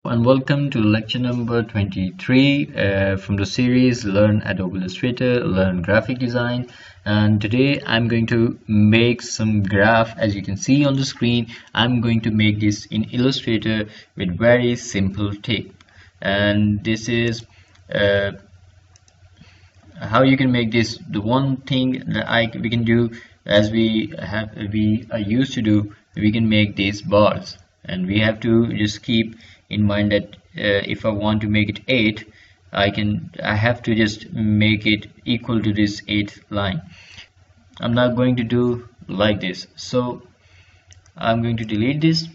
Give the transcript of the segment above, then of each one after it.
And welcome to lecture number 23 from the series Learn Adobe Illustrator, Learn Graphic Design. And today I'm going to make some graph. As you can see on the screen, I'm going to make this in Illustrator with very simple tape. And this is how you can make this. The one thing that we can do, as we are used to do, we can make these bars, and we have to just keep in mind that if I want to make it 8, I have to just make it equal to this 8th line. I'm not going to do like this, so I'm going to delete this.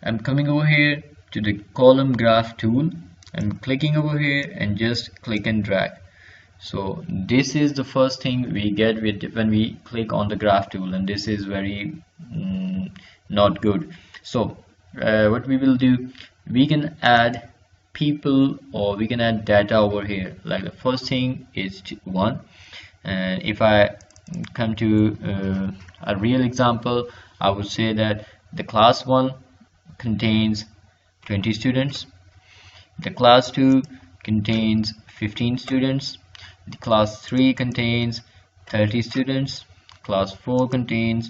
I'm coming over here to the column graph tool. I'm clicking over here and just click and drag. So this is the first thing we get when we click on the graph tool, and this is very not good. So what we will do, we can add people or we can add data over here. Like the first thing is 1, and if I come to a real example, I would say that the class 1 contains 20 students, the class 2 contains 15 students, the class 3 contains 30 students, class 4 contains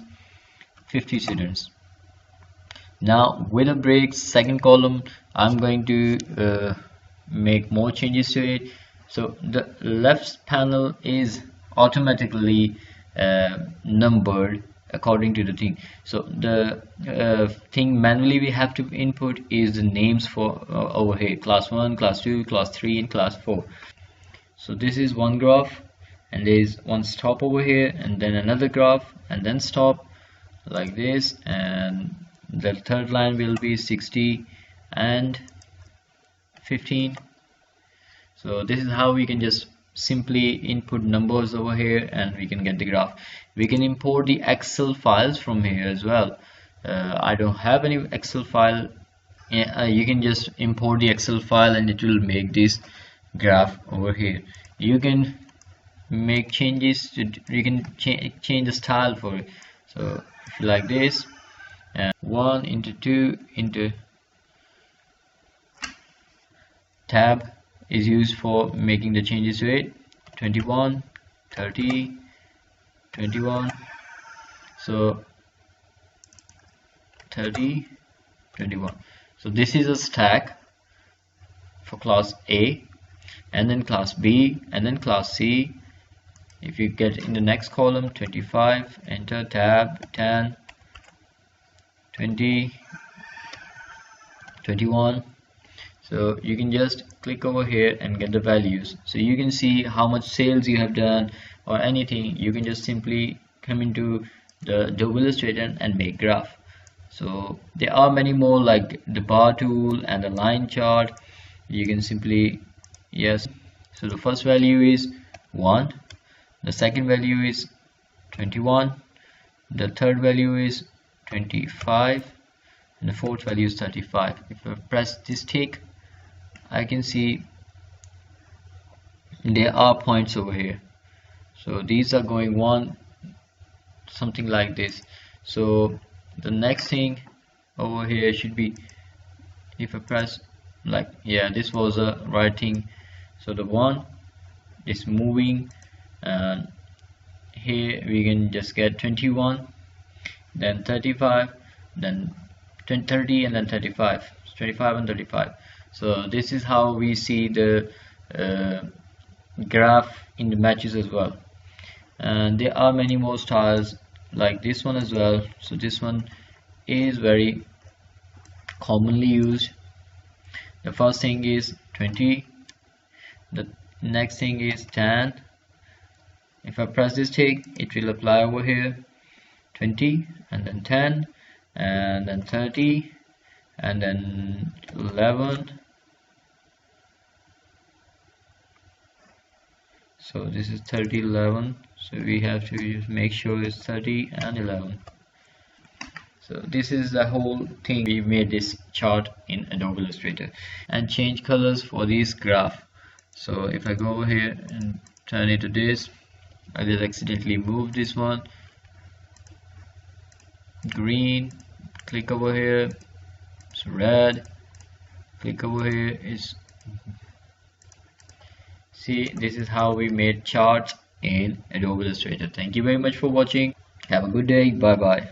50 students. Now with a break, second column, I'm going to make more changes to it. So the left panel is automatically numbered according to the thing. So the thing manually we have to input is the names for over here: class 1, class 2, class 3, and class 4. So this is one graph, and there is one stop over here, and then another graph, and then stop like this, and the third line will be 60 and 15. So this is how we can just simply input numbers over here and we can get the graph. We can import the Excel files from here as well. I don't have any Excel file. You can just import the Excel file and it will make this graph over here. You can make changes to, you can change the style for it. So if you like this, 1 into 2 into tab is used for making the changes to it. 21, 30, 21, so 30, 21. So this is a stack for class A, and then class B, and then class C. If you get in the next column, 25, enter, tab, 10, 20, 21. So you can just click over here and get the values. So you can see how much sales you have done or anything. You can just simply come into the Adobe Illustrator and make graph. So there are many more, like the bar tool and the line chart. You can simply, yes, so the first value is 1, the second value is 21, the third value is 25, and the fourth value is 35. If I press this tick, I can see there are points over here. So these are going one, something like this. So the next thing over here should be, if I press, like, yeah, this was a right thing. So the 1 is moving, and here we can just get 21, then 35, then 30, and then 35. 25 and 35. So this is how we see the graph in the matches as well. And there are many more styles like this one as well. So this one is very commonly used. The first thing is 20, the next thing is 10. If I press this tick, it will apply over here, 20, and then 10, and then 30, and then 11. So this is 30, 11. So we have to just make sure it's 30 and 11. So this is the whole thing. We made this chart in Adobe Illustrator and change colors for this graph. So if I go over here and turn it to this, I just accidentally moved this one, green, click over here, So red, click over here is, see, this is how we made charts in Adobe Illustrator. Thank you very much for watching. Have a good day. Bye bye.